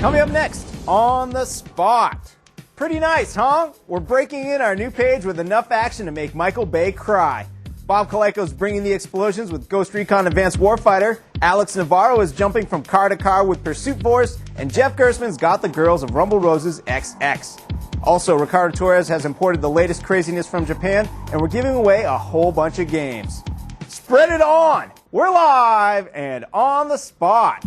Coming up next, On the Spot. Pretty nice, huh? We're breaking in our new page with enough action to make Michael Bay cry. Bob Colayco's bringing the explosions with Ghost Recon Advanced Warfighter. Alex Navarro is jumping from car to car with Pursuit Force. And Jeff Gerstmann's got the girls of Rumble Roses XX. Also, Ricardo Torres has imported the latest craziness from Japan, and we're giving away a whole bunch of games. Spread it on! We're live and on the spot.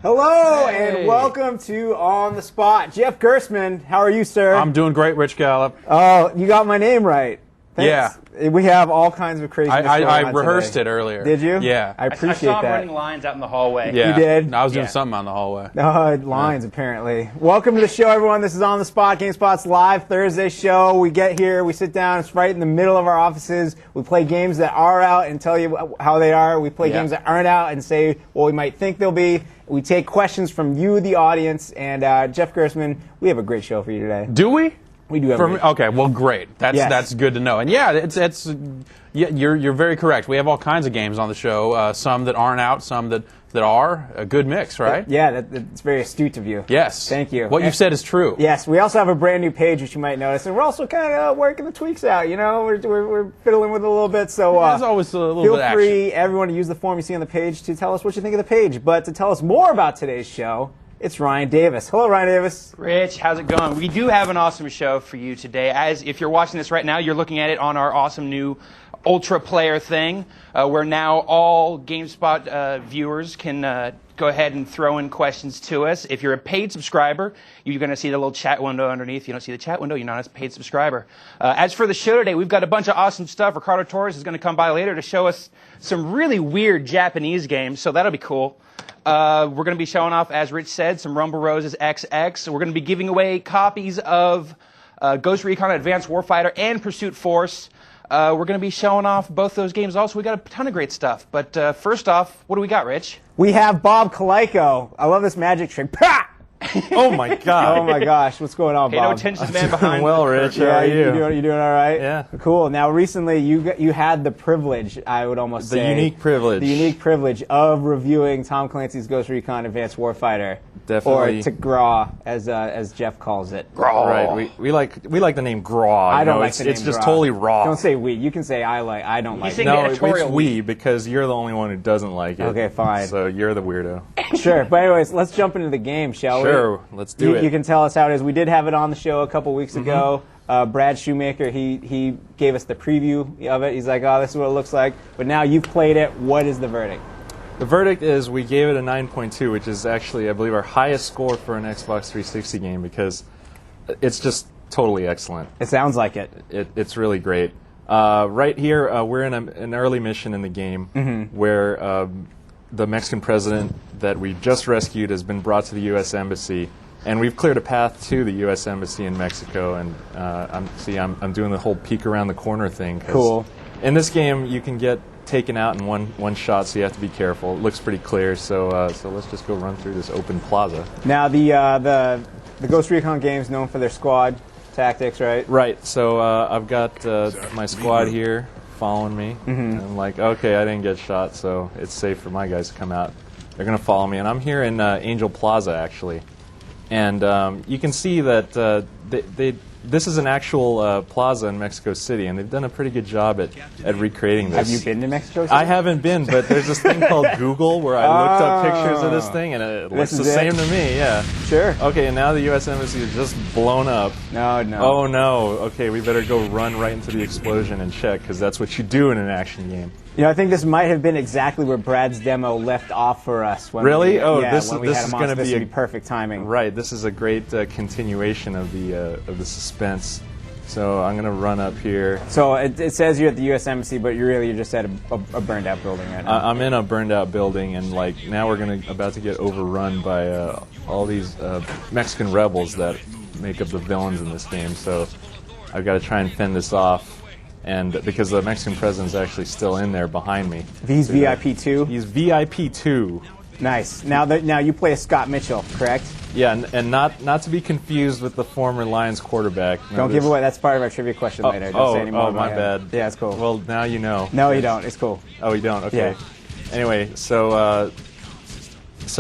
Hello and welcome to On the Spot. Jeff Gerstmann, how are you, sir? I'm doing great, Rich Gallup. Oh, you got my name right. Thanks. Yeah. We have all kinds of crazy stuff going on I rehearsed today. it earlier. Did you? Yeah. I appreciate I saw him that. running lines out in the hallway. Yeah. You did? I was doing something on the hallway. Lines, apparently. Welcome to the show, everyone. This is On the Spot, GameSpot's live Thursday show. We get here, we sit down, it's right in the middle of our offices. We play games that are out and tell you how they are. We play games that aren't out and say what we might think they'll be. We take questions from you, the audience, and Jeff Gerstmann, we have a great show for you today. Do we? We do have Okay, well, great. That's good to know. And you're very correct. We have all kinds of games on the show. Some that aren't out, some that are. A good mix, right? Yeah, that's very astute of you. Yes. Thank you. What you've said is true. Yes, we also have a brand new page, which you might notice, and we're also kind of working the tweaks out. You know, we're fiddling with it a little bit. So there's always a little feel bit of free, everyone, to use the form you see on the page to tell us what you think of the page. But to tell us more about today's show, it's Ryan Davis. Hello, Ryan Davis. Rich, how's it going? We do have an awesome show for you today. As if you're watching this right now, you're looking at it on our awesome new Ultra Player thing, where now all GameSpot viewers can go ahead and throw in questions to us. If you're a paid subscriber, you're going to see the little chat window underneath. If you don't see the chat window, you're not a paid subscriber. As for the show today, we've got a bunch of awesome stuff. Ricardo Torres is going to come by later to show us some really weird Japanese games, so that'll be cool. We're going to be showing off, as Rich said, some Rumble Roses XX. We're going to be giving away copies of Ghost Recon Advanced Warfighter and Pursuit Force. We're going to be showing off both those games also. We got a ton of great stuff. But first off, what do we got, Rich? We have Bob Colayco. I love this magic trick. Pah! Oh, my God. Oh, my gosh. What's going on, Pay Bob? no attention to the man behind. Well, Rich, how are you doing all right? Yeah. Cool. Now, recently, you had the privilege, I would almost say. The unique privilege of reviewing Tom Clancy's Ghost Recon Advanced Warfighter. Definitely. Or to Graw, as Jeff calls it. Graw. Right. We like the name Graw. I don't like the name It's just Graw. totally raw. Don't say we. You can say I don't like it. No, editorial it's we, because you're the only one who doesn't like it. Okay, fine. So you're the weirdo. Sure. But anyways, let's jump into the game, shall we? Sure. Let's do it. You can tell us how it is. We did have it on the show a couple weeks ago. Brad Shoemaker, he gave us the preview of it. He's like, oh, this is what it looks like. But now you've played it. What is the verdict? The verdict is we gave it a 9.2, which is actually, I believe, our highest score for an Xbox 360 game because it's just totally excellent. It sounds like it. It's really great. Right here, we're in an early mission in the game where the Mexican president that we just rescued has been brought to the U.S. Embassy, and we've cleared a path to the U.S. Embassy in Mexico. And I'm doing the whole peek around the corner thing. Cool. In this game, you can get taken out in one shot, so you have to be careful. It looks pretty clear, so let's just go run through this open plaza. Now the Ghost Recon game's known for their squad tactics, right? Right. So I've got my squad here following me. And I'm like, okay, I didn't get shot, so it's safe for my guys to come out. They're going to follow me, and I'm here in Angel Plaza, actually. And you can see that this is an actual plaza in Mexico City, and they've done a pretty good job at recreating this. Have you been to Mexico City? I haven't been, but there's this thing called Google where I looked up pictures of this thing, and it looks the same to me, yeah. Sure. Okay, and now the U.S. Embassy is just blown up. No. Oh, no. Okay, we better go run right into the explosion and check, because that's what you do in an action game. You know, I think this might have been exactly where Brad's demo left off for us. Really? This is going to be perfect timing. Right. This is a great continuation of the suspense. So I'm going to run up here. So it says you're at the U.S. Embassy, but you're just at a burned out building right now. I'm in a burned out building, and now we're about to get overrun by all these Mexican rebels that make up the villains in this game. So I've got to try and fend this off. And because the Mexican president's actually still in there behind me. He's VIP 2? He's VIP 2. Nice. Now you play as Scott Mitchell, correct? Yeah, and not to be confused with the former Lions quarterback. Don't give away. That's part of our trivia question later. Don't say any more my about him. bad. Yeah, it's cool. Well, now you know. No, you don't. It's cool. Oh, you don't? Okay. Yeah. Anyway, so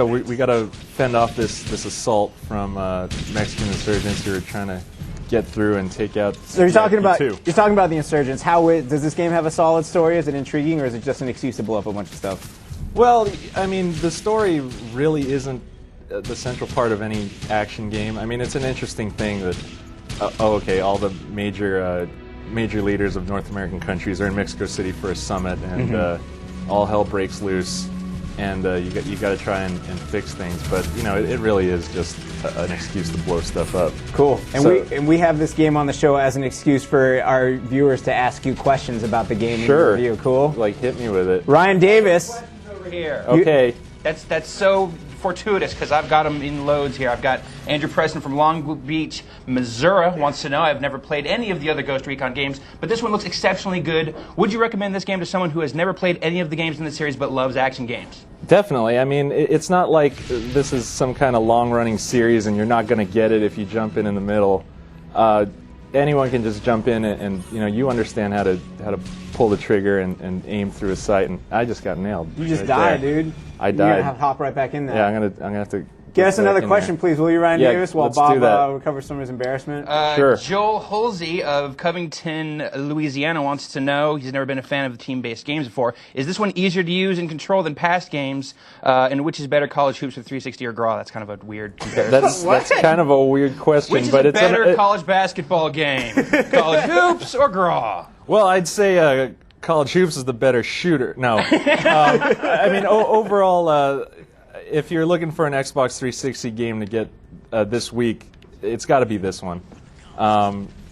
we got to fend off this assault from Mexican insurgents who are trying to get through and take out. So you're talking about the the insurgents. Does this game have a solid story? Is it intriguing, or is it just an excuse to blow up a bunch of stuff? Well, I mean, the story really isn't the central part of any action game. I mean, it's an interesting thing that all the major leaders of North American countries are in Mexico City for a summit, and all hell breaks loose. And you got to try and fix things, but it really is just an excuse to blow stuff up. Cool. And we have this game on the show as an excuse for our viewers to ask you questions about the game. Sure. Review. Cool. Like, hit me with it. Ryan Davis. Over here. Okay. That's so fortuitous because I've got them in loads here. I've got Andrew Preston from Long Beach, Missouri wants to know, I've never played any of the other Ghost Recon games, but this one looks exceptionally good. Would you recommend this game to someone who has never played any of the games in the series but loves action games? Definitely. I mean, it's not like this is some kind of long-running series and you're not going to get it if you jump in the middle. Anyone can just jump in and you understand how to pull the trigger and aim through a sight, and I just got nailed. You just died, dude. I died. You're gonna have to hop right back in there. Yeah, I'm gonna have to get us another question, please, will you, Ryan Davis, while let's do that. Bob recovers from his embarrassment? Sure. Joel Holsey of Covington, Louisiana wants to know, he's never been a fan of the team-based games before, is this one easier to use and control than past games, and which is better, College Hoops or 360 or Graw? That's kind of a weird comparison. That's kind of a weird question. Which is but a it's better college basketball game, College Hoops or Graw? Well, I'd say College Hoops is the better shooter. No. I mean, overall, if you're looking for an Xbox 360 game to get this week, it's got to be this one.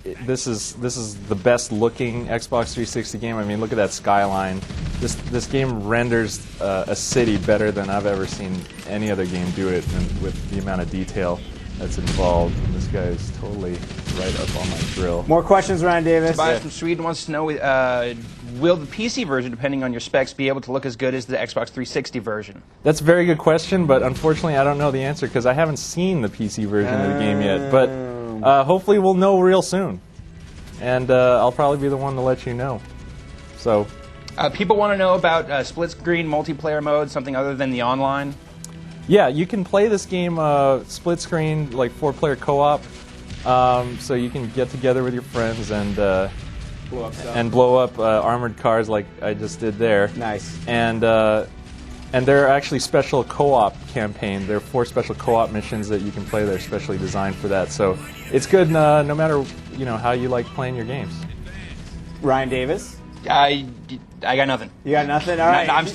This is the best looking Xbox 360 game. I mean, look at that skyline. This game renders a city better than I've ever seen any other game do it, and with the amount of detail that's involved. And this guy is totally right up on my drill. More questions, Ryan Davis? Tobias from Sweden wants to know, will the PC version, depending on your specs, be able to look as good as the Xbox 360 version? That's a very good question, but unfortunately I don't know the answer because I haven't seen the PC version of the game yet. But hopefully we'll know real soon. And I'll probably be the one to let you know. So, people want to know about split-screen multiplayer mode, something other than the online. Yeah, you can play this game split screen, like 4-player co-op. So you can get together with your friends and blow up armored cars like I just did there. Nice. And there are actually special co-op campaigns. There are 4 special co-op missions that you can play. They're specially designed for that. So it's good no matter how you like playing your games. Ryan Davis. I got nothing. You got nothing? All right. I'm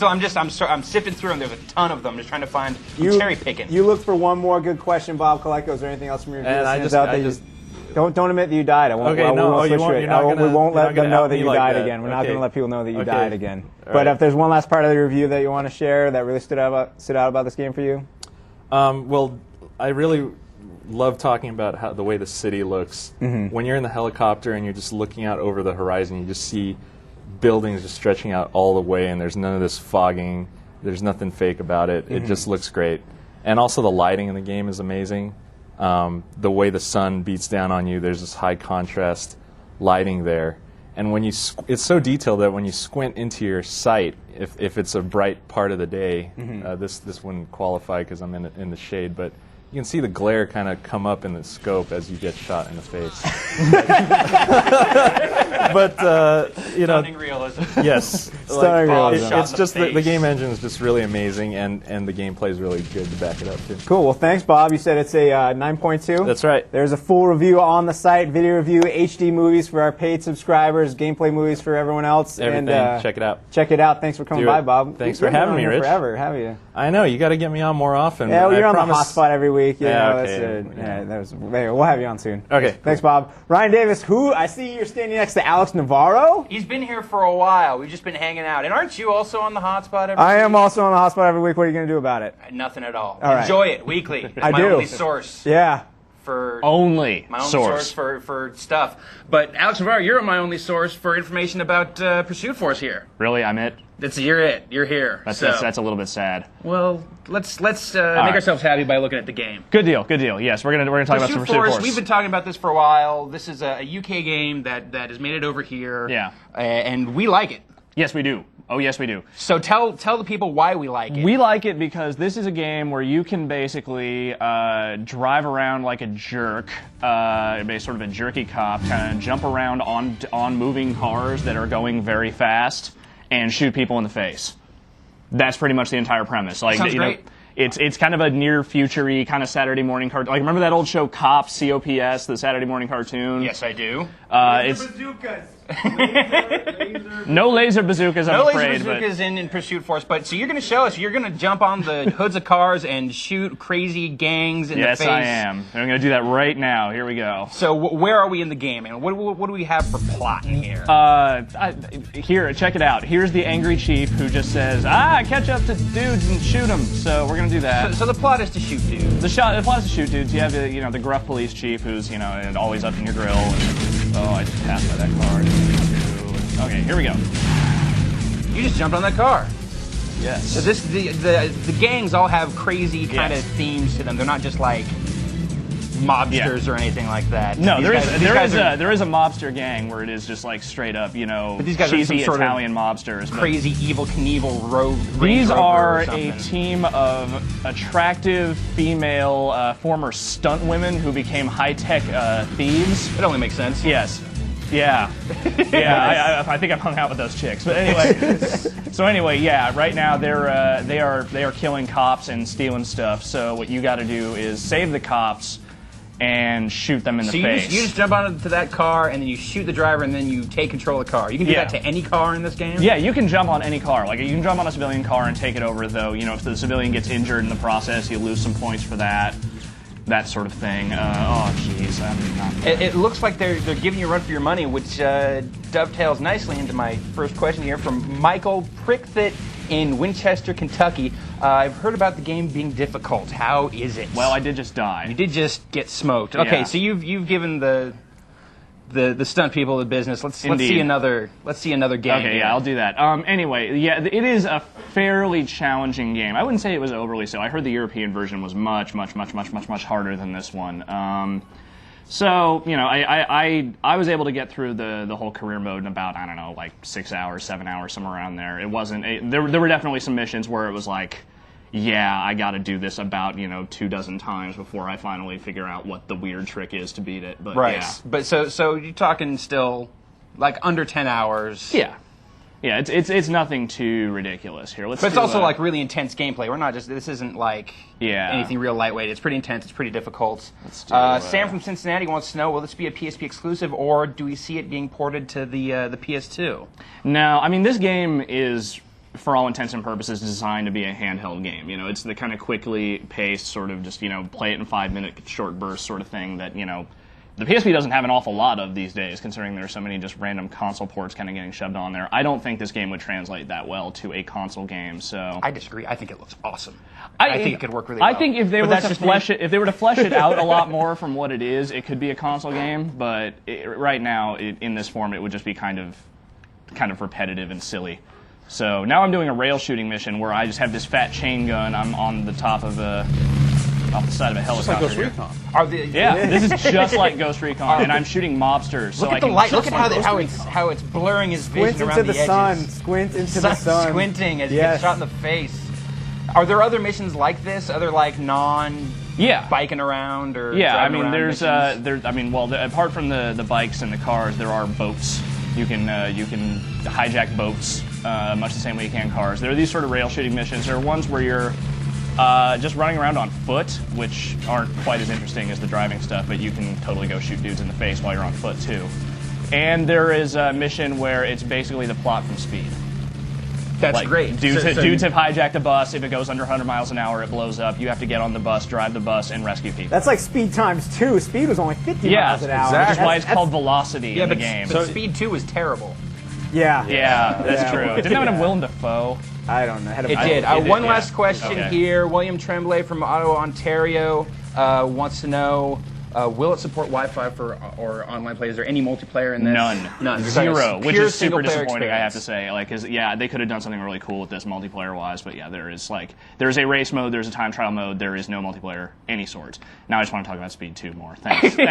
sifting through them. There's a ton of them. I'm just trying to find. Cherry picking. You look for one more good question, Bob Colayco. Is there anything else from your viewers? Don't admit that you died. I won't. Okay, no, we won't let them know that you died again. We're not going to let people know that you died again. But if there's one last part of the review that you want to share that really stood out about this game for you, well, I really love talking about the way the city looks. When you're in the helicopter and you're just looking out over the horizon, you just see buildings just stretching out all the way, and there's none of this fogging. There's nothing fake about it. It just looks great. And also the lighting in the game is amazing. The way the sun beats down on you, there's this high contrast lighting there. And when it's so detailed that when you squint into your sight, if it's a bright part of the day, this wouldn't qualify because I'm in the shade, but you can see the glare kind of come up in the scope as you get shot in the face. But Stunning realism. Yes, stunning realism. It's just the game engine is just really amazing, and the gameplay is really good to back it up too. Cool. Well, thanks, Bob. You said it's a 9.2. That's right. There's a full review on the site. Video review, HD movies for our paid subscribers, gameplay movies for everyone else. Everything. And, check it out. Check it out. Thanks for coming by, Bob. Thanks for having me, Rich. Forever, have you? I know. You got to get me on more often. Yeah, well, you're on the hotspot every week. Okay. We'll have you on soon. Okay. Thanks, Bob. Ryan Davis, I see you're standing next to Alex Navarro. He's been here for a while. We've just been hanging out. And aren't you also on the hotspot every week? I am also on the hotspot every week. What are you going to do about it? Nothing at all. All right. Enjoy it weekly. It's I my do. only source. Yeah. For my only source for stuff. But Alex Navarro, you're my only source for information about Pursuit Force here. Really, I'm it? You're it. You're here. That's a little bit sad. Well, let's make ourselves happy by looking at the game. Good deal. Good deal. Yes, we're gonna talk about some Pursuit Force. We've been talking about this for a while. This is a UK game that has made it over here. Yeah. And we like it. Yes, we do. Oh, yes, we do. So tell the people why we like it. We like it because this is a game where you can basically drive around like a jerk, sort of a jerky cop, kind of jump around on moving cars that are going very fast and shoot people in the face. That's pretty much the entire premise. Like, sounds great. It's kind of a near future-y kind of Saturday morning cartoon. Like, remember that old show Cops, COPS, the Saturday morning cartoon? Yes, I do. It's bazookas. No laser bazookas, I'm afraid. No laser bazookas in Pursuit Force, but so you're going to show us, you're going to jump on the hoods of cars and shoot crazy gangs in the face. Yes, I am. I'm going to do that right now. Here we go. So where are we in the game, and what do we have for plot in here? Here, check it out. Here's the angry chief who just says, catch up to dudes and shoot them. So we're going to do that. So the plot is to shoot dudes. The plot is to shoot dudes. You have the gruff police chief who's, always up in your grill. I just passed by that car. Okay, here we go. You just jumped on that car. Yes. So the gangs all have crazy kind of themes to them. They're not just like mobsters or anything like that. No, there is a mobster gang where it is just like straight up, cheesy Italian mobsters. Crazy Evil Knievel rogue. These are a team of attractive female former stunt women who became high-tech thieves. It only makes sense. Yes. Yeah. Yeah, I think I've hung out with those chicks. But anyway, right now they are killing cops and stealing stuff. So what you got to do is save the cops and shoot them in the face. You just jump onto that car and then you shoot the driver and then you take control of the car. You can do that to any car in this game? Yeah, you can jump on any car. Like, you can jump on a civilian car and take it over, though. If the civilian gets injured in the process, you lose some points for that. That sort of thing. Oh, jeez. It looks like they're giving you a run for your money, which dovetails nicely into my first question here from Michael Prickfit in Winchester, Kentucky. I've heard about the game being difficult. How is it? Well, I did just die. You did just get smoked. Okay, so you've given the stunt people the business. Let's see another game. Okay, yeah, I'll do that. Anyway, it is a fairly challenging game. I wouldn't say it was overly so. I heard the European version was much harder than this one. So, I was able to get through the whole career mode in about, 6 hours, 7 hours, somewhere around there. It wasn't, there were definitely some missions where it was like, I got to do this about, 24 times before I finally figure out what the weird trick is to beat it. But, right. But so you're talking still like under 10 hours. Yeah. Yeah, it's nothing too ridiculous here. But it's also like really intense gameplay. We're not just, this isn't like anything real lightweight. It's pretty intense. It's pretty difficult. Sam from Cincinnati wants to know, will this be a PSP exclusive or do we see it being ported to the PS2? No, this game is, for all intents and purposes, designed to be a handheld game. It's the kind of quickly paced sort of just, play it in 5-minute short bursts sort of thing that, the PSP doesn't have an awful lot of these days, considering there are so many just random console ports kind of getting shoved on there. I don't think this game would translate that well to a console game, so... I disagree. I think it looks awesome. I think it could work really well. I think if they were to flesh it out a lot more from what it is, it could be a console game, but right now, in this form, it would just be kind of repetitive and silly. So now I'm doing a rail shooting mission where I just have this fat chain gun. I'm on the top of off the side of a helicopter. Just like Ghost Recon. This is just like Ghost Recon, and I'm shooting mobsters. Look at the light. Look at how it's blurring his vision around the edges. Squint into the sun. Squinting as he gets shot in the face. Are there other missions like this? Other like biking around or driving around there's missions? Apart from the bikes and the cars, there are boats. You can hijack boats much the same way you can cars. There are these sort of rail shooting missions. There are ones where you're just running around on foot, which aren't quite as interesting as the driving stuff, but you can totally go shoot dudes in the face while you're on foot too. And there is a mission where it's basically the plot from Speed. That's great. Dudes have hijacked a bus. If it goes under 100 miles an hour, it blows up. You have to get on the bus, drive the bus, and rescue people. That's like Speed times 2. Speed was only 50 miles an hour. Which is why it's called Velocity in the game. But Speed 2 was terrible. Yeah, that's true. Didn't it have Willem Dafoe? I don't know. It did. One last question here. William Tremblay from Ottawa, Ontario wants to know, Will it support Wi-Fi or online play? Is there any multiplayer in this? None. It's Zero, which pure is super single-player disappointing, I have to experience. say. Like, 'cause, yeah, they could have done something really cool with this multiplayer-wise, but yeah, there's a race mode, there's a time trial mode, there is no multiplayer any sort. Now I just want to talk about Speed 2 more. Thanks. You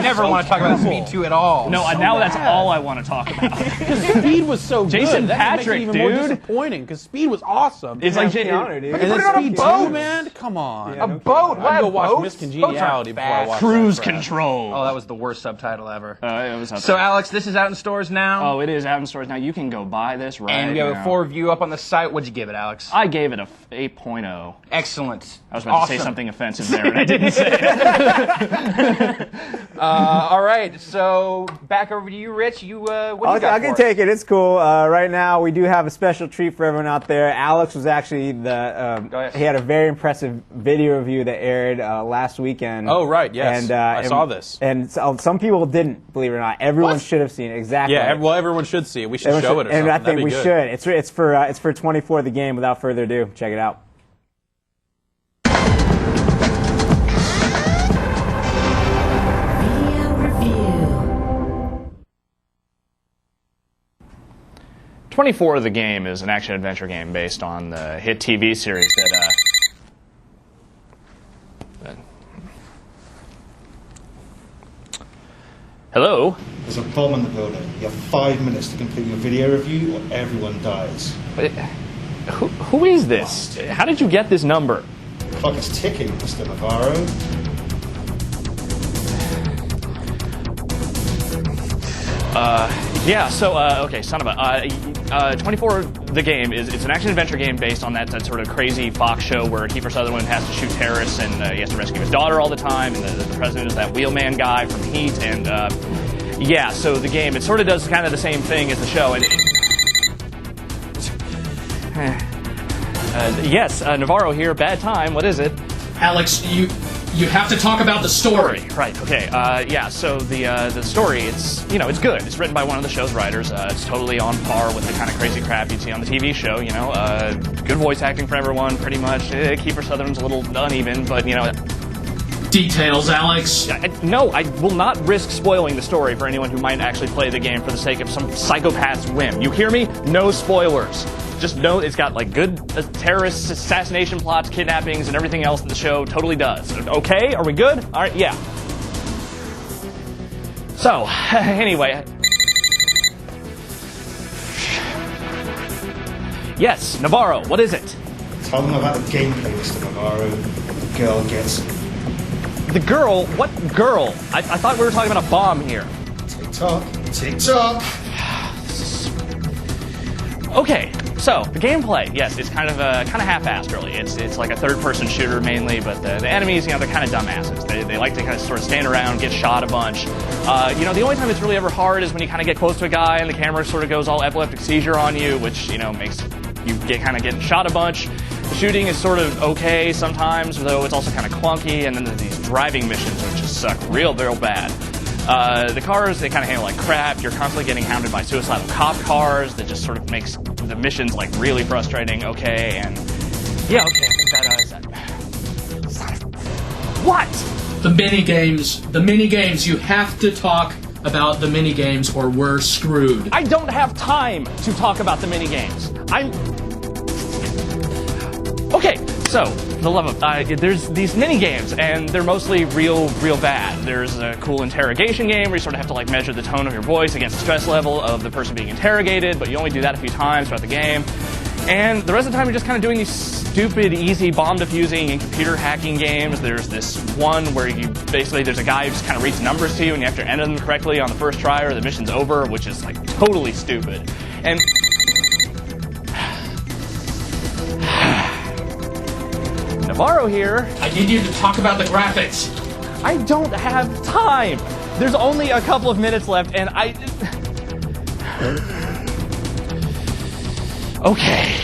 never want to talk about Speed 2 at all. No, now that's all I want to talk about. Speed was so Jason good. That Patrick, makes it even more dude. disappointing because Speed was awesome. It's like Keanu, dude. and then put it on a Speed boat. 2, man, come on. A boat? Why I'd go a watch boat? Miss Boats Congeniality are before I fast. watch Cruise that crap. control. Oh, that was the worst subtitle ever. It was So, Alex, this is out in stores now. Oh, it is out in stores now. You can go buy this right And we have now. a 4 review up on the site. What'd you give it, Alex? I gave it a 8.0. Excellent. I was about to say something offensive there, and I didn't say it. All right, so back over to you, Rich. What do you got I for can us? take it. It's cool. Right now, we do have a special treat for everyone out there. Alex was actually Go ahead. he had a very impressive video review that aired last weekend. Oh, right, yes. And, I saw this. And some people didn't, believe it or not. Everyone should have seen it. Exactly. Yeah, well, everyone should see it. We should Everyone show should- it or and something. I think That'd we be good. should. It's for 24 the game. Without further ado, check it out. Video review. 24 the Game is an action-adventure game based on the hit TV series that... Hello? There's a bomb in the building. You have 5 minutes to complete your video review or everyone dies. Who is this? How did you get this number? The clock is ticking, Mr. Navarro. Okay, son of a... 24 the Game it's an action-adventure game based on that sort of crazy Fox show where Kiefer Sutherland has to shoot terrorists and he has to rescue his daughter all the time, and the president is that wheelman guy from Heat, and so the game, it sort of does kind of the same thing as the show, and yes, Navarro here, bad time, what is it? Alex, you have to talk about the story. Right, okay, so the story, it's good. It's written by one of the show's writers. It's totally on par with the kind of crazy crap you'd see on the TV show, good voice acting for everyone, pretty much. Kiefer Sutherland's a little uneven, but, Details, Alex. No, I will not risk spoiling the story for anyone who might actually play the game for the sake of some psychopath's whim. You hear me? No spoilers. Just know it's got good terrorist assassination plots, kidnappings, and everything else that the show totally does. Okay? Are we good? All right, yeah. So, anyway. Yes, Navarro, what is it? Tell them about the gameplay, Mr. Navarro. The girl gets The girl? What girl? I thought we were talking about a bomb here. tick-tock, tick-tock. Okay, so the gameplay, yes, it's kind of half-assed really. It's like a third-person shooter mainly, but the enemies, they're kind of dumbasses. They like to kind of sort of stand around, get shot a bunch. The only time it's really ever hard is when you kind of get close to a guy and the camera sort of goes all epileptic seizure on you, which makes you getting shot a bunch. The shooting is sort of okay sometimes, though it's also kind of clunky, and then there's these driving missions which just suck real bad. The cars, they kind of handle like crap. You're constantly getting hounded by suicidal cop cars that just sort of makes the missions really frustrating. Okay, and yeah, okay, I think that what? The mini games. You have to talk about the mini games, or we're screwed. I don't have time to talk about the mini games. Okay, so the love of there's these mini games, and they're mostly real bad. There's a cool interrogation game where you sort of have to measure the tone of your voice against the stress level of the person being interrogated, but you only do that a few times throughout the game. And the rest of the time you're just kind of doing these stupid, easy bomb defusing and computer hacking games. There's this one where there's a guy who just kind of reads numbers to you and you have to enter them correctly on the first try or the mission's over, which is totally stupid. And Navarro here. I need you to talk about the graphics. I don't have time. There's only a couple of minutes left, and Okay.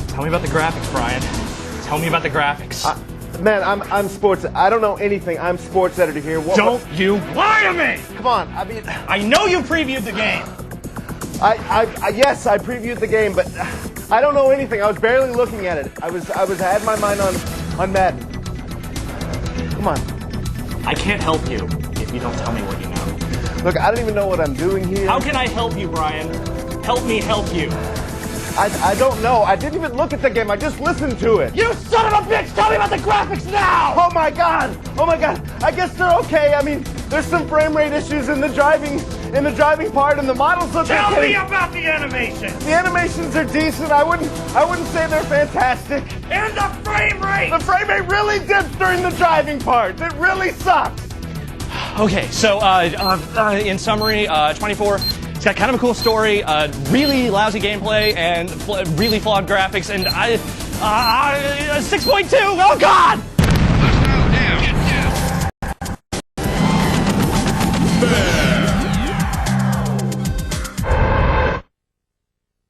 Tell me about the graphics, Brian. Tell me about the graphics. Man, I'm sports. I don't know anything. I'm sports editor here. Don't you lie to me! Come on. I mean, I know you previewed the game. Yes, I previewed the game, but I don't know anything. I was barely looking at it. I had my mind on Madden. Come on. I can't help you if you don't tell me what you know. Look, I don't even know what I'm doing here. How can I help you, Brian? Help me help you. I don't know. I didn't even look at the game. I just listened to it. You son of a bitch! Tell me about the graphics now! Oh my god! Oh my god! I guess they're okay. I mean, there's some frame rate issues in the driving part, and the models look okay. Tell me about the animations. The animations are decent. I wouldn't say they're fantastic. And the frame rate. The frame rate really dips during the driving part. It really sucks. Okay, so in summary, 24. It's got kind of a cool story, really lousy gameplay, and really flawed graphics, and 6.2. Oh God!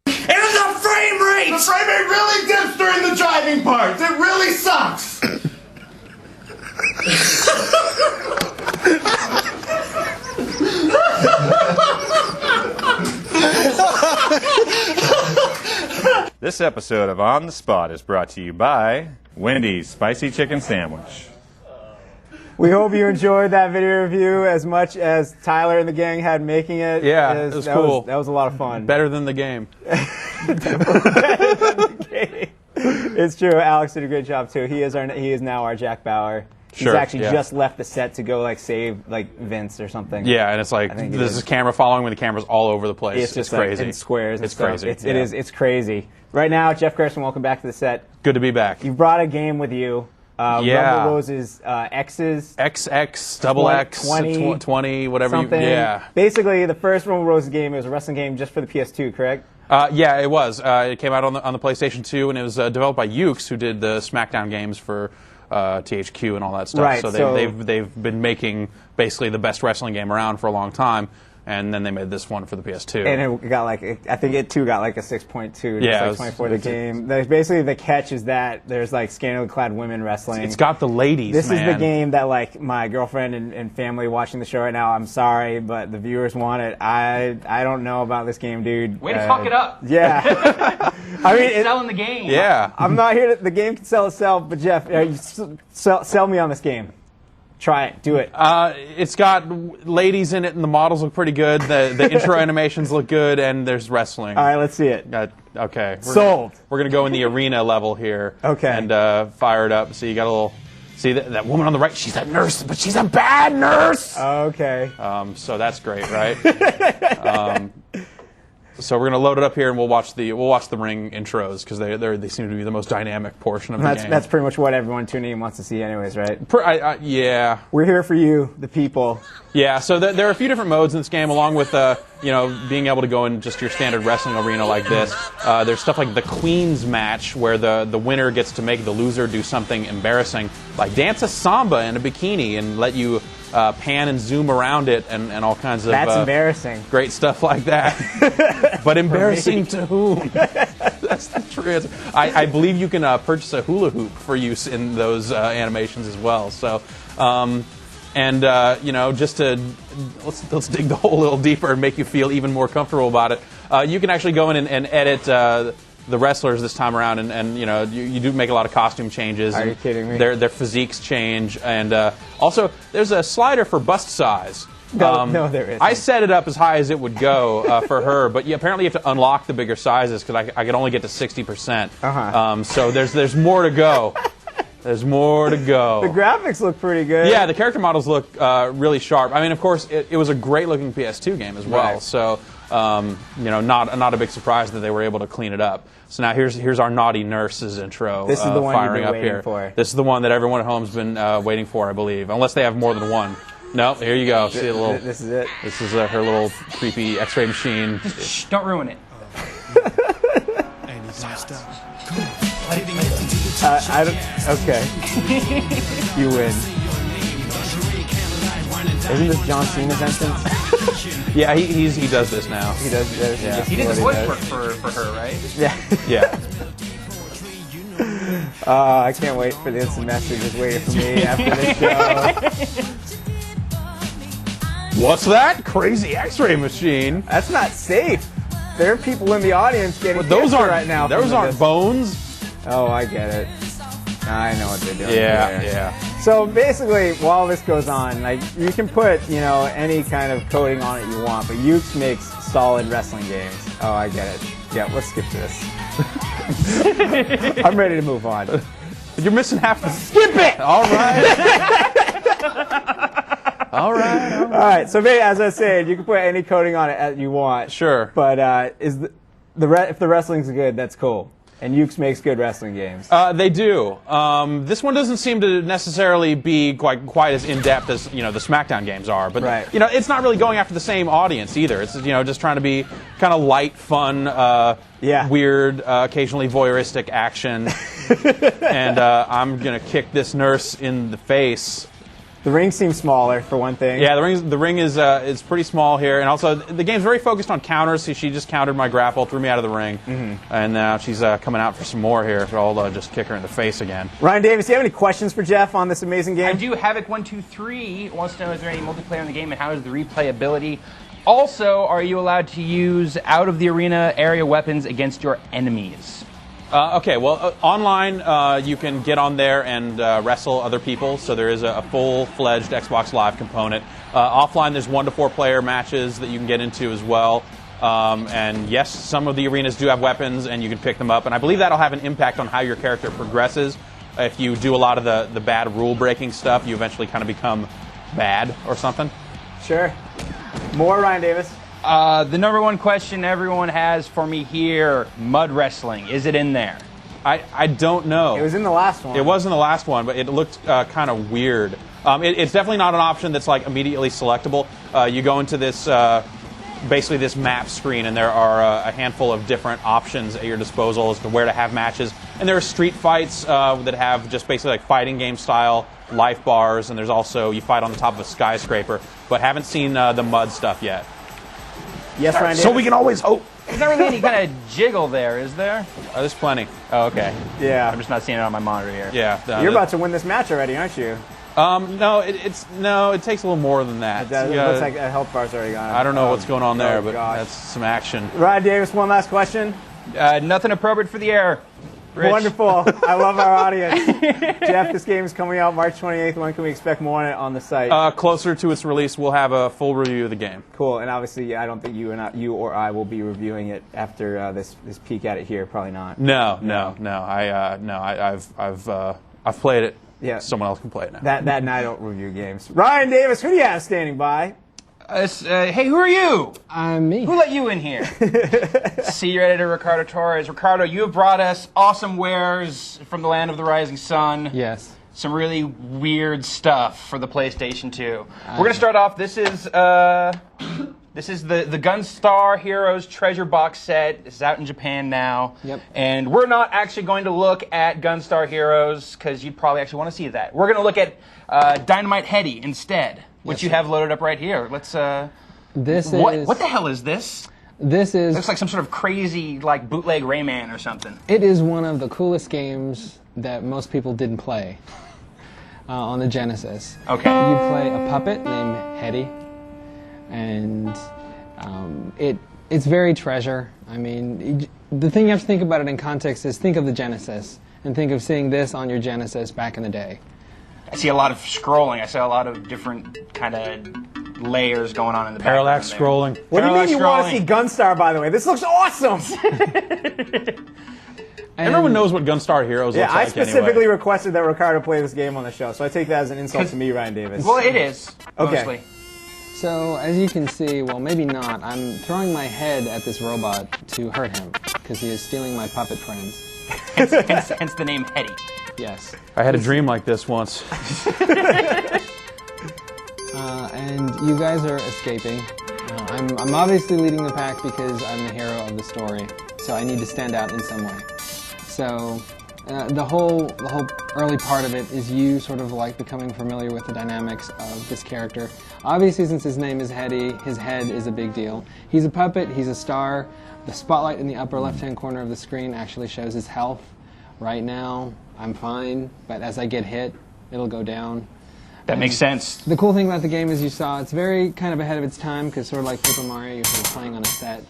And the frame rate. The frame rate really dips during the driving part. It really sucks. This episode of On the Spot is brought to you by Wendy's Spicy Chicken Sandwich. We hope you enjoyed that video review as much as Tyler and the gang had making it. Yeah, it was cool. That was a lot of fun. Better than the game. It's true. Alex did a great job too. He is now our Jack Bauer. He's Sure, actually yeah. just left the set to go like save like Vince or something. Yeah, and it's like there's this camera following when the camera's all over the place. It's just crazy. Like, in squares. And it's stuff. crazy. It's crazy. Right now, Jeff Gerson, welcome back to the set. Good to be back. You brought a game with you. Yeah. Rumble Rose's X's. XX, double X, 20, whatever something. Yeah. Basically, the first Rumble Roses game, it was a wrestling game just for the PS2, correct? Yeah, it was. It came out on the PlayStation 2, and it was developed by Ukes, who did the SmackDown games for THQ and all that stuff. Right, so they've been making basically the best wrestling game around for a long time. And then they made this one for the PS2. And it got like, I think it too got like a 6.2. Yeah, like 24 the game. Basically, the catch is that there's like scantily clad women wrestling. It's got the ladies. This man. is the game that like my girlfriend and family watching the show right now. I'm sorry, but the viewers want it. I don't know about this game, dude. Way to fuck it up. Yeah. I mean, selling the game. Yeah. I'm not here to. The game can sell itself, but Jeff, sell me on this game. Try it. Do it. It's got ladies in it, and the models look pretty good. The intro animations look good, and there's wrestling. All right, let's see it. Okay. Sold. We're going to go in the arena level here. Okay. And fire it up. So you got a little... See, that woman on the right, she's a nurse, but she's a bad nurse! Okay. So that's great, right? So we're going to load it up here, and we'll watch the ring intros, because they seem to be the most dynamic portion of the game. That's pretty much what everyone tuning in wants to see anyways, right? Yeah. We're here for you, the people. Yeah, so there are a few different modes in this game, along with being able to go in just your standard wrestling arena like this. There's stuff like the Queen's Match, where the winner gets to make the loser do something embarrassing, like dance a samba in a bikini and let you pan and zoom around it and all kinds of... That's embarrassing. Great stuff like that. But embarrassing to whom? That's the true answer. I believe you can purchase a hula hoop for use in those animations as well. So... just to let's dig the hole a little deeper and make you feel even more comfortable about it. You can actually go in and edit the wrestlers this time around, and you do make a lot of costume changes. Are you kidding me? Their physiques change, and also there's a slider for bust size. No, there isn't. I set it up as high as it would go for her, but apparently you have to unlock the bigger sizes because I could only get to 60%. So there's more to go. There's more to go. The graphics look pretty good. Yeah, the character models look really sharp. I mean, of course, it was a great-looking PS2 game as well. Right. So, not a big surprise that they were able to clean it up. So now here's our naughty nurses intro. This is the one firing you've been up waiting here. for. This is the one that everyone at home's been waiting for, I believe, unless they have more than one. No, here you go. See a little. This is it. This is her little creepy X-ray machine. Shh, don't ruin it. I don't. Okay. You win. Isn't this John Cena's entrance? Yeah, he does this now. He does this. Yeah. He did the voice work for her, right? Yeah. Yeah. I can't wait for the instant messages waiting for me after this show. What's that? Crazy X-ray machine. That's not safe. There are people in the audience getting Those cancer aren't right now. Those aren't bones. Oh, I get it. I know what they're doing. Yeah, here. yeah. So basically, while this goes on, like you can put, any kind of coding on it you want, but Ukes makes solid wrestling games. Oh, I get it. Yeah, let's skip this. I'm ready to move on. You're missing half the... Skip it! All right. All right. All right, so maybe, as I said, you can put any coding on it as you want. Sure. But if the wrestling's good, that's cool. And Ukes makes good wrestling games. They do. This one doesn't seem to necessarily be quite as in-depth as the SmackDown games are. But right. It's not really going after the same audience either. It's just trying to be kind of light, fun, weird, occasionally voyeuristic action. And I'm gonna kick this nurse in the face. The ring seems smaller, for one thing. Yeah, the ring is pretty small here, and also the game's very focused on counters. So she just countered my grapple, threw me out of the ring, and now she's coming out for some more here. So I'll just kick her in the face again. Ryan Davis, do you have any questions for Jeff on this amazing game? I do. Havoc123 wants to know, is there any multiplayer in the game, and how is the replayability? Also, are you allowed to use out of the arena area weapons against your enemies? Okay, well, online you can get on there and wrestle other people, so there is a full-fledged Xbox Live component. Offline, there's 1 to 4 player matches that you can get into as well. And yes, some of the arenas do have weapons, and you can pick them up. And I believe that'll have an impact on how your character progresses. If you do a lot of the bad rule-breaking stuff, you eventually kind of become bad or something. Sure. More, Ryan Davis. The number one question everyone has for me here, mud wrestling. Is it in there? I don't know. It was in the last one. It was in the last one, but it looked kind of weird. It's definitely not an option that's like immediately selectable. You go into this, basically this map screen, and there are a handful of different options at your disposal as to where to have matches. And there are street fights that have just basically like fighting game style life bars, and there's also, you fight on the top of a skyscraper, but haven't seen the mud stuff yet. Yes, Ryan Davis. So we can always hope. There's not really any kind of jiggle there, is there? There's plenty. Oh, okay. Yeah. I'm just not seeing it on my monitor here. Yeah. You're about to win this match already, aren't you? No, it takes a little more than that. It looks like a health bar's already gone. I don't know what's going on there, but gosh. that's some action. Ryan Davis, one last question. Nothing appropriate for the air. Rich. Wonderful. I love our audience. Jeff, this game is coming out March 28th. When can we expect more on it on the site? Closer to its release, we'll have a full review of the game. Cool. And obviously, I don't think you or I will be reviewing it after this peek at it here. Probably not. No. I've played it. Yeah. Someone else can play it now. That and I don't review games. Ryan Davis, who do you have standing by? Hey, who are you? I'm me. Who let you in here? Senior editor Ricardo Torres. Ricardo, you have brought us awesome wares from the land of the rising sun. Yes. Some really weird stuff for the PlayStation 2. We're going to start off. This is the Gunstar Heroes treasure box set. This is out in Japan now. Yep. And we're not actually going to look at Gunstar Heroes because you'd probably actually want to see that. We're going to look at Dynamite Heady instead, which you have loaded up right here. Let's. What the hell is this? This is. It looks like some sort of crazy like bootleg Rayman or something. It is one of the coolest games that most people didn't play on the Genesis. Okay. You play a puppet named Heady, and it's very treasure. I mean, the thing you have to think about it in context is think of the Genesis and think of seeing this on your Genesis back in the day. I see a lot of scrolling. I see a lot of different kind of layers going on in the Parallax background scrolling. What do you mean you want to see Gunstar, by the way? This looks awesome! Everyone knows what Gunstar Heroes looks like I specifically anyway. requested that Ricardo play this game on the show, so I take that as an insult to me, Ryan Davis. Well, it is. Okay. Mostly. So, as you can see, well, maybe not, I'm throwing my head at this robot to hurt him, because he is stealing my puppet friends. hence the name Heady. Yes. I had a dream like this once. And you guys are escaping. I'm obviously leading the pack because I'm the hero of the story, so I need to stand out in some way. So the whole early part of it is you sort of like becoming familiar with the dynamics of this character. Obviously, since his name is Heady, his head is a big deal. He's a puppet, he's a star. The spotlight in the upper left-hand corner of the screen actually shows his health. Right now, I'm fine, but as I get hit, it'll go down. That makes sense. The cool thing about the game is you saw it's very kind of ahead of its time because sort of like Paper Mario, you're sort of playing on a set.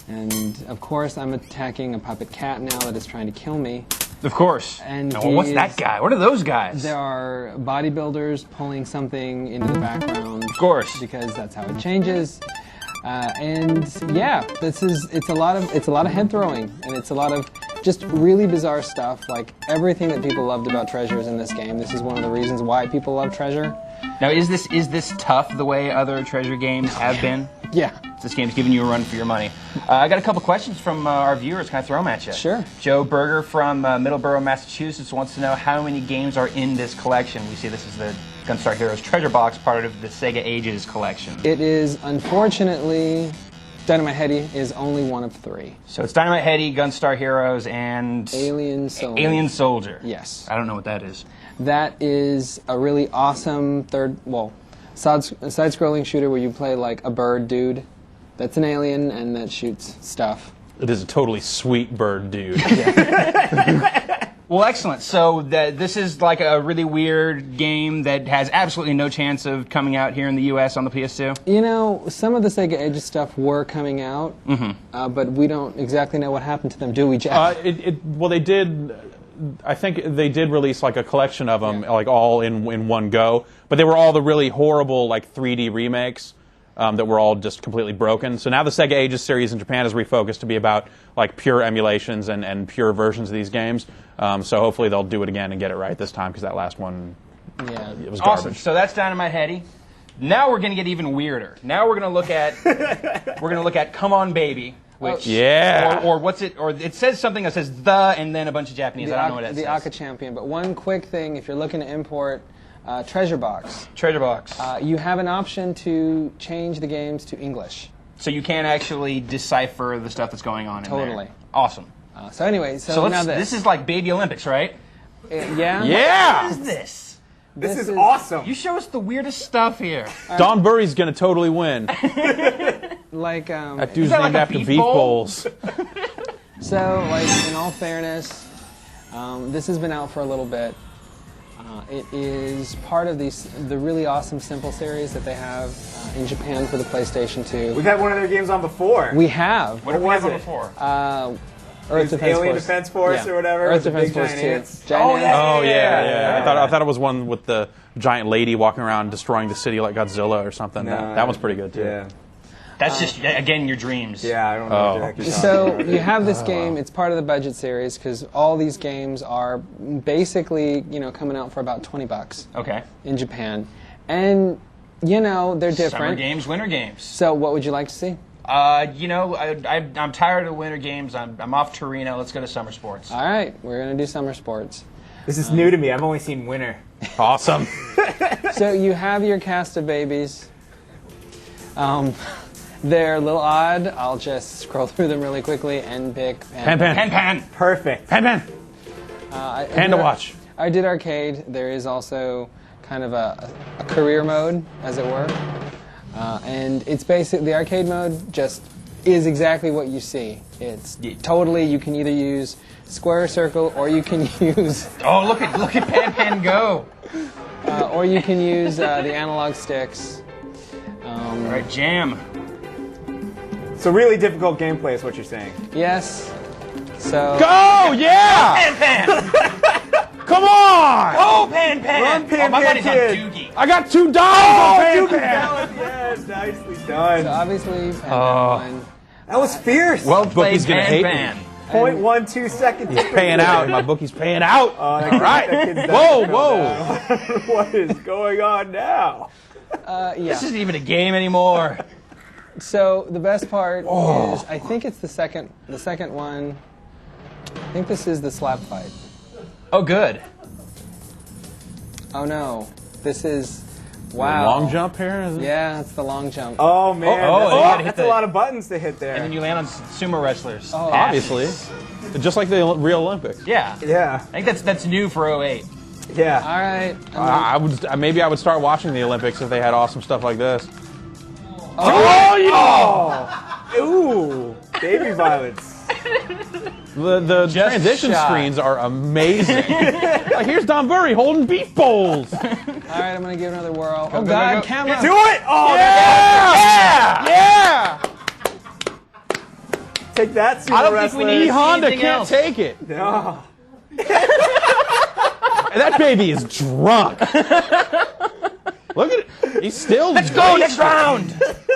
And of course I'm attacking a puppet cat now that is trying to kill me. Of course. And well, what's that guy? What are those guys? There are bodybuilders pulling something into the background. Of course. Because that's how it changes. And yeah, it's a lot of head throwing, and it's a lot of just really bizarre stuff. Like everything that people loved about Treasure is in this game. This is one of the reasons why people love Treasure. Now, is this tough the way other Treasure games have been? Yeah. This game's giving you a run for your money. I got a couple questions from our viewers. Can I throw them at you? Sure. Joe Berger from Middleborough, Massachusetts wants to know how many games are in this collection. We see this is the Gunstar Heroes Treasure Box, part of the Sega Ages collection. It is, unfortunately, Dynamite Heady is only one of 3. So it's Dynamite Heady, Gunstar Heroes, and... Alien Soldier. Alien Soldier. Yes. I don't know what that is. That is a really awesome side-scrolling shooter where you play like a bird dude that's an alien and that shoots stuff. It is a totally sweet bird dude. Well, excellent. So this is like a really weird game that has absolutely no chance of coming out here in the U.S. on the PS2? You know, some of the Sega Ages stuff were coming out, but we don't exactly know what happened to them, do we, Jeff? Well, they did... I think they did release like a collection of them, like all in one go. But they were all the really horrible like 3D remakes that were all just completely broken. So now the Sega Ages series in Japan is refocused to be about like pure emulations and pure versions of these games. So hopefully they'll do it again and get it right this time, because that last one, it was garbage. Awesome. So that's Dynamite Heady. Now we're going to get even weirder. Now we're going to look at Come On Baby. Which, or what's it? Or it says something that says the and then a bunch of Japanese. I don't know what that says. The Aka Champion. But one quick thing: if you're looking to import Treasure Box, you have an option to change the games to English. So you can actually decipher the stuff that's going on in there. Totally. Awesome. So anyway, so now this is like Baby Olympics, right? Yeah. Yeah. What is this? This is awesome. You show us the weirdest stuff here. Don Burry's gonna totally win. Like that dude's named after beef bowls. So, like in all fairness, this has been out for a little bit. It is part of the really awesome Simple series that they have in Japan for the PlayStation 2. We've had one of their games on before. We have. What was it before? Earth Defense Alien Force. Defense Force or whatever. Earth Defense Force 2. Oh yeah. I thought it was one with the giant lady walking around destroying the city like Godzilla or something. No, that one's pretty good too. Yeah. That's just again your dreams. Yeah, I don't know what the heck you're So talking you have this game. It's part of the budget series because all these games are basically coming out for about $20. Okay. In Japan, and they're different. Summer games, winter games. So what would you like to see? I'm tired of winter games. I'm off to Reno. Let's go to summer sports. All right, we're gonna do summer sports. This is new to me. I've only seen winter. Awesome. So you have your cast of babies. They're a little odd. I'll just scroll through them really quickly and pick Pan. Perfect. Pan. Hand to watch. I did arcade. There is also kind of a career mode, as it were. And it's basically, the arcade mode just is exactly what you see. It's totally, you can either use square or circle, or you can use... Oh, look at Pan go! Or you can use the analog sticks. All right, jam. So really difficult gameplay is what you're saying. Yes. So... Go! Yeah! Pan! Come on! Oh, Pan! Run, Pan, my Pan, money's on kid. Doogie. I got $2 on Pan. Yes, nicely done. So obviously, Pan. That was fierce. Well played, Bookie's gonna hate Pan. me. 0.12 seconds. He's paying out. My bookie's paying out. All right. Whoa. What is going on now? This isn't even a game anymore. So the best part is, I think it's the second one. I think this is the slap fight. Oh, good. Oh no, this is wow. Long jump here? Is it? Yeah, it's the long jump. Oh man, that's a lot of buttons to hit there. And then you land on sumo wrestlers. Oh, obviously, just like the real Olympics. Yeah. Yeah. I think that's new for 08. Yeah. All right. Maybe I would start watching the Olympics if they had awesome stuff like this. Ooh, baby violence. The transition screens are amazing. Like, here's Don Burry holding beef bowls. All right, I'm gonna give it another whirl. Go, Oh go, God, go. camera! Do it! Oh, Yeah! Take that, sumo I don't wrestler. think we need Honda anything can't else. take it. No. That baby is drunk. Look at it. He's still Let's go, next round!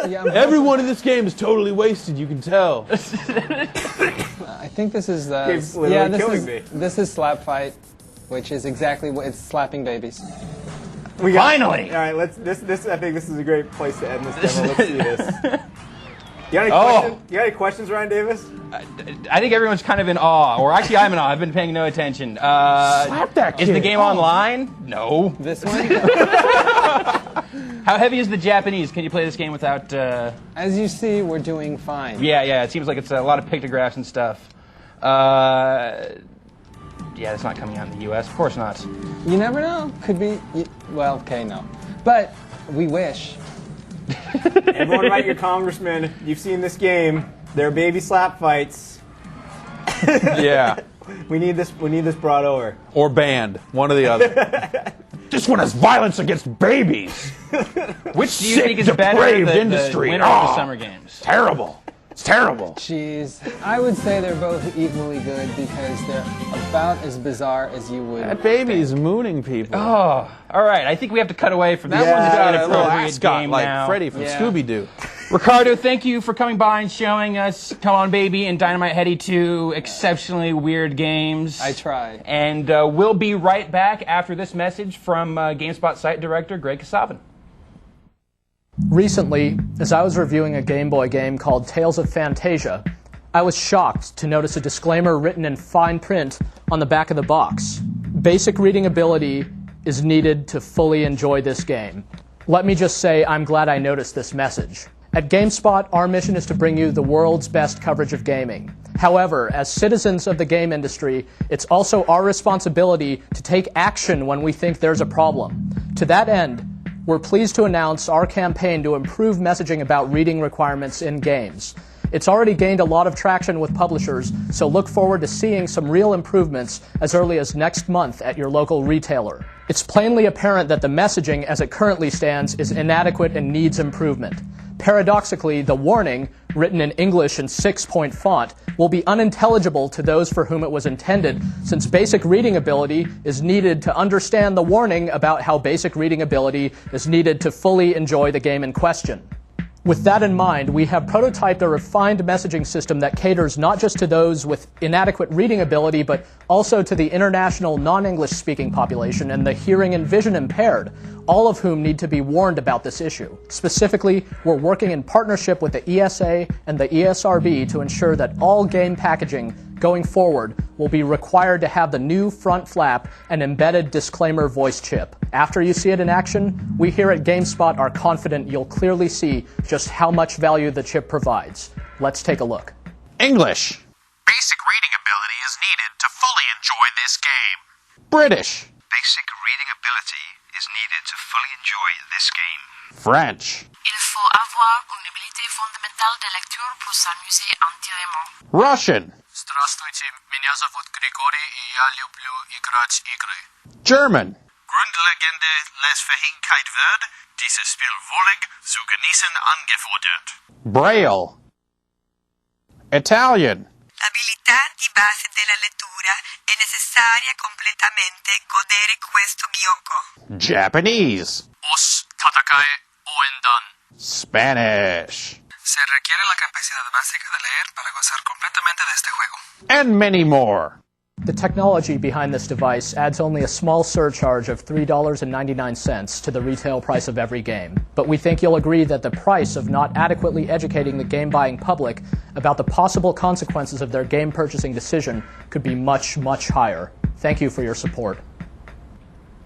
Yeah, Everyone in this game is totally wasted, you can tell. I think this is Game's literally killing me. this is Slap Fight, which is exactly what it's slapping babies. Finally! All right, this. I think this is a great place to end this demo. Let's see this. You got any questions? You got any questions, Ryan Davis? I think everyone's kind of in awe, or actually I'm in awe. I've been paying no attention. Slap that kid. Is the game online? No. This one? How heavy is the Japanese? Can you play this game without... As you see, we're doing fine. Yeah, it seems like it's a lot of pictographs and stuff. Yeah, it's not coming out in the US. Of course not. You never know. Could be... Well, okay, no. But we wish. Everyone write your congressman. You've seen this game. There are baby slap fights. Yeah. We need this brought over. Or banned. One or the other. This one has violence against babies. Which do you Sick, think is better, depraved the industry. winner of the Summer Games? Terrible. It's terrible. Jeez. I would say they're both equally good because they're about as bizarre as you would. That baby's mooning people. Oh, all right. I think we have to cut away from that That one's got an a little appropriate ascot game like now. Freddy from Scooby-Doo. Ricardo, thank you for coming by and showing us Come On Baby and Dynamite Heady 2 exceptionally weird games. I try. And we'll be right back after this message from GameSpot site director Greg Kasavin. Recently, as I was reviewing a Game Boy game called Tales of Fantasia, I was shocked to notice a disclaimer written in fine print on the back of the box. Basic reading ability is needed to fully enjoy this game. Let me just say I'm glad I noticed this message. At GameSpot, our mission is to bring you the world's best coverage of gaming. However, as citizens of the game industry, it's also our responsibility to take action when we think there's a problem. To that end, we're pleased to announce our campaign to improve messaging about reading requirements in games. It's already gained a lot of traction with publishers, so look forward to seeing some real improvements as early as next month at your local retailer. It's plainly apparent that the messaging as it currently stands is inadequate and needs improvement. Paradoxically, the warning, written in English in 6-point font, will be unintelligible to those for whom it was intended, since basic reading ability is needed to understand the warning about how basic reading ability is needed to fully enjoy the game in question. With that in mind, we have prototyped a refined messaging system that caters not just to those with inadequate reading ability, but also to the international non-English speaking population and the hearing and vision impaired, all of whom need to be warned about this issue. Specifically, we're working in partnership with the ESA and the ESRB to ensure that all game packaging going forward will be required to have the new front flap and embedded disclaimer voice chip. After you see it in action, we here at GameSpot are confident you'll clearly see just how much value the chip provides. Let's take a look. English. Basic reading ability is needed to fully enjoy this game. British. Basic reading ability is needed to fully enjoy this game. French. Il faut avoir une habilité fondamentale de lecture pour s'amuser entièrement. Russian. Здравствуйте, меня зовут Григорий, и я люблю играть игры. German. Grundlegende Lesfähigkeit wird dieses Spiel wohlig zu genießen angefordert. Braille. Italian. L'abilità di base della lettura è necessaria completamente godere questo gioco. Japanese. Os tatakai oendan. Spanish. Se requiere la capacidad básica de leer para gozar completamente de este juego. And many more. The technology behind this device adds only a small surcharge of $3.99 to the retail price of every game. But we think you'll agree that the price of not adequately educating the game-buying public about the possible consequences of their game purchasing decision could be much, much higher. Thank you for your support.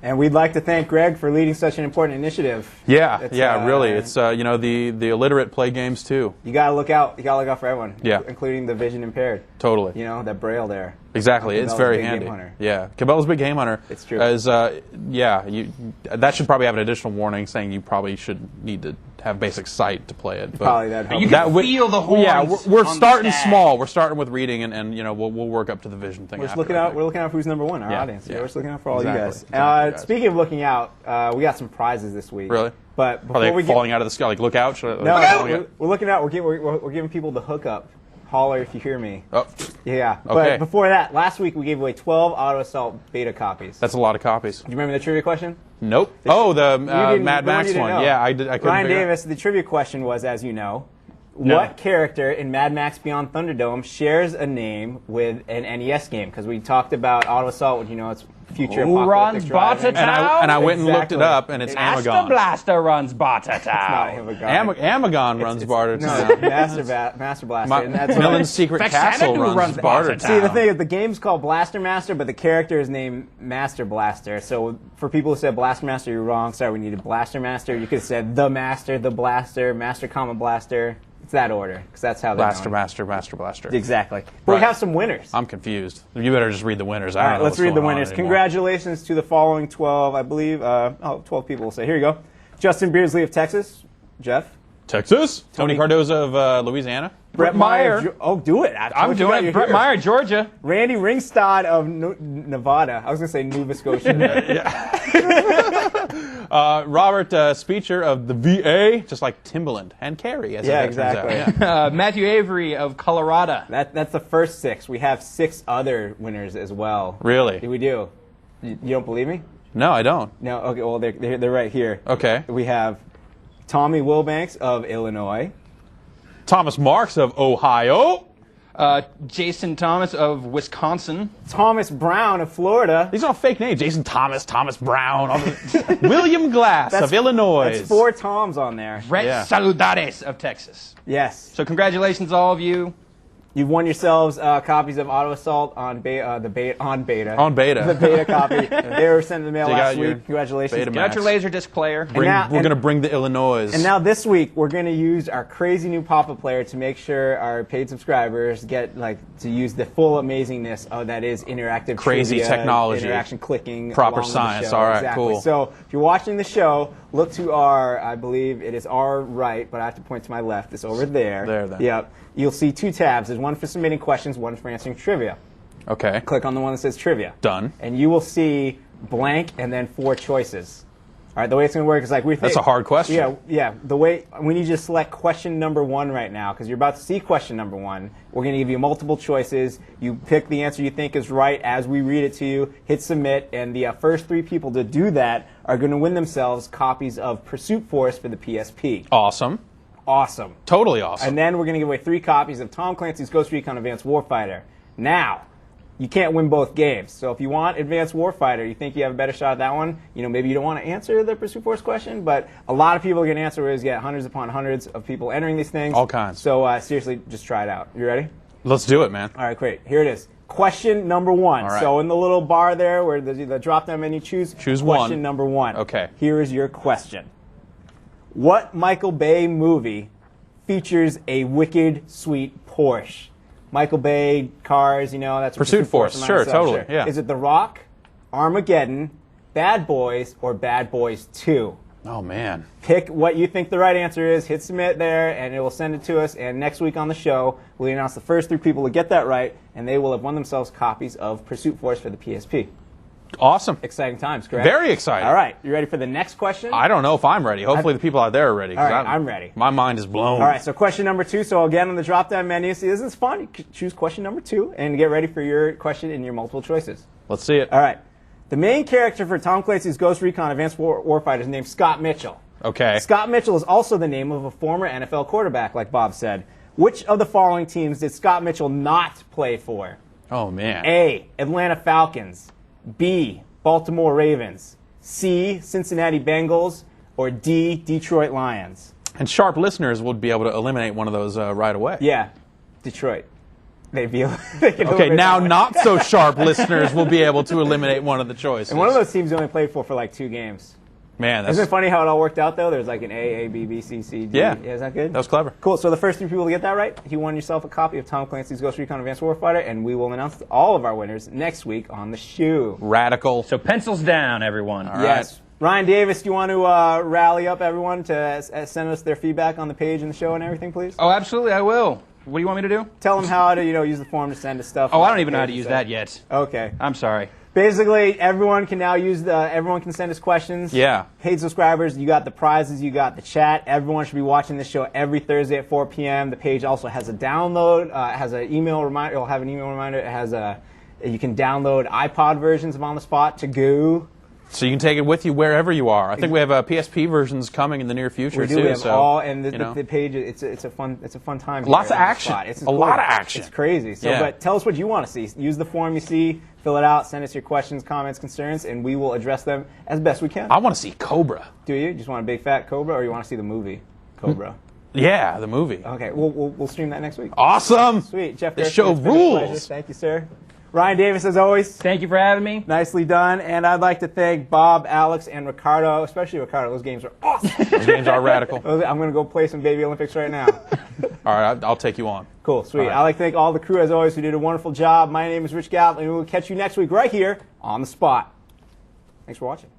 And we'd like to thank Greg for leading such an important initiative. Yeah, really. It's the illiterate play games too. You gotta look out. You gotta look out for everyone. Yeah, including the vision impaired. Totally. You know that braille there. Exactly. It's very handy. Yeah, Cabela's Big Game Hunter. It's true. That should probably have an additional warning saying you probably should need to have basic sight to play it. But probably that helps. You can feel the horns. Yeah, we're starting small. We're starting with reading, and we'll work up to the vision thing. We're just looking out. We're looking out for who's number one. Our audience. Yeah, we're just looking out for all you guys. Exactly. Speaking of looking out, we got some prizes this week. Really? But are they falling out of the sky? Like look out? No, we're looking out. We're giving people the hookup. Holler if you hear me. Oh. Yeah. Okay. But before that, last week we gave away 12 Auto Assault beta copies. That's a lot of copies. Do you remember the trivia question? Nope. The Mad Max one. Yeah, I couldn't Ryan figure Davis, the trivia question was, as you know, No. what character in Mad Max Beyond Thunderdome shares a name with an NES game? Because we talked about Auto Assault, which, you know, it's future Who runs apocalyptic driving. Bartertown? And I went and looked it up, and it's Master Amagon. Blaster runs Bartertown. It's not Amagon. Amagon runs Bartertown. No, Master Blaster. And that's Millen's Secret Castle runs Bartertown. See, the thing is, the game's called Blaster Master, but the character is named Master Blaster. So for people who said Blaster Master, you're wrong. Sorry, we needed Blaster Master. You could have said the Master, the Blaster, Master, Blaster. It's that order, because that's how they're known. Master Blaster. Exactly. But we have some winners. I'm confused. You better just read the winners. All right, let's read the winners. Congratulations to the following 12, I believe. 12 people will say. Here you go. Justin Beardsley of Texas. Jeff. Texas. Tony Cardoza of Louisiana. Brett Meyer. Oh, do it. I'm doing it. Brett Meyer, Georgia. Randy Ringstad of Nevada. I was going to say Nova Scotia. Robert Speecher of the VA, just like Timbaland and Carey. As exactly. Yeah. Matthew Avery of Colorado. That's the first 6. We have 6 other winners as well. Really? We do. You don't believe me? No, I don't. No. Okay. Well, they're right here. Okay. We have Tommy Wilbanks of Illinois. Thomas Marks of Ohio. Jason Thomas of Wisconsin. Thomas Brown of Florida. These are all fake names. Jason Thomas, Thomas Brown. William Glass of Illinois. That's 4 Toms on there. Brett Saludares of Texas. Yes. So congratulations, all of you. You've won yourselves copies of Auto Assault on beta. The beta copy. They were sent in the mail last week. Congratulations. Got your Laserdisc player. We're going to bring the Illinois. And now this week, we're going to use our crazy new pop-up player to make sure our paid subscribers get to use the full amazingness of that is interactive crazy trivia, technology, interaction clicking, proper along with the science. show. All right, exactly. cool. So if you're watching the show, look to our, I believe it is our right, but I have to point to my left. It's over there. There, then. Yep. You'll see 2 tabs. There's one for submitting questions, one for answering trivia. Okay. Click on the one that says trivia. Done. And you will see blank and then 4 choices. All right, the way it's going to work is like we think. That's a hard question. Yeah. The way we need you to select question number 1 right now because you're about to see question number 1. We're going to give you multiple choices. You pick the answer you think is right as we read it to you. Hit submit, and the first 3 people to do that are going to win themselves copies of Pursuit Force for the PSP. Awesome. Awesome. Totally awesome. And then we're going to give away 3 copies of Tom Clancy's Ghost Recon Advanced Warfighter. Now, you can't win both games. So if you want Advanced Warfighter, you think you have a better shot at that one, maybe you don't want to answer the Pursuit Force question, but a lot of people are going to answer it. You get hundreds upon hundreds of people entering these things. All kinds. So seriously, just try it out. You ready? Let's do it, man. All right, great. Here it is. Question number 1. All right. So in the little bar there where the drop-down menu, choose one. Question number 1. Okay. Here is your question. What Michael Bay movie features a wicked sweet Porsche? Michael Bay cars, that's Pursuit Force. Sure, totally. Yeah. Is it The Rock, Armageddon, Bad Boys, or Bad Boys 2? Oh, man. Pick what you think the right answer is, hit submit there, and it will send it to us. And next week on the show, we'll announce the first 3 people to get that right, and they will have won themselves copies of Pursuit Force for the PSP. Awesome. Exciting times, correct? Very exciting. All right, you ready for the next question? I don't know if I'm ready. Hopefully the people out there are ready. All right, I'm ready. My mind is blown. All right, so question number 2. So again, on the drop-down menu, see, this is fun. You can choose question number 2 and get ready for your question in your multiple choices. Let's see it. All right. The main character for Tom Clancy's Ghost Recon Advanced Warfighter is named Scott Mitchell. Okay. Scott Mitchell is also the name of a former NFL quarterback, like Bob said. Which of the following teams did Scott Mitchell not play for? Oh, man. A, Atlanta Falcons. B, Baltimore Ravens. C, Cincinnati Bengals. Or D, Detroit Lions. And sharp listeners would be able to eliminate one of those right away. Yeah, Detroit. They can okay, now not so sharp listeners will be able to eliminate one of the choices. And one of those teams only played for like 2 games. Man, that's... Isn't it funny how it all worked out, though? There's like an A, B, B, C, C, D. Yeah. Is that good? That was clever. Cool. So the first 3 people to get that right, you won yourself a copy of Tom Clancy's Ghost Recon Advanced Warfighter, and we will announce all of our winners next week on the show. Radical. So pencils down, everyone. All yes. Right. Ryan Davis, do you want to rally up everyone to send us their feedback on the page and the show and everything, please? Oh, absolutely, I will. What do you want me to do? Tell them how to, use the form to send us stuff. Oh, I don't even know how to use that yet. Okay. I'm sorry. Basically, everyone can now everyone can send us questions. Yeah. Paid subscribers, you got the prizes, you got the chat. Everyone should be watching this show every Thursday at 4 p.m. The page also has a download, it has an email reminder. It'll have an email reminder. It has you can download iPod versions of On the Spot to go. So you can take it with you wherever you are. I think we have PSP versions coming in the near future we do. too. We have so, all, and the page. It's a fun time. Lots here of on the action. Spot. It's a lot of action. It's crazy. So, Yeah. but tell us what you want to see. Use the form you see. Fill it out. Send us your questions, comments, concerns, and we will address them as best we can. I want to see Cobra. Do you? Just want a big fat Cobra, or you want to see the movie Cobra? Yeah, the movie. Okay, we'll stream that next week. Awesome. Sweet, Jeff. This Gershman, show it's been a pleasure. rules. Thank you, sir. Ryan Davis, as always. Thank you for having me. Nicely done. And I'd like to thank Bob, Alex, and Ricardo, especially Ricardo. Those games are awesome. Those games are radical. I'm going to go play some Baby Olympics right now. All right, I'll take you on. Cool, sweet. All right. I'd like to thank all the crew, as always, who did a wonderful job. My name is Rich Gallup, and we will catch you next week right here on The Spot. Thanks for watching.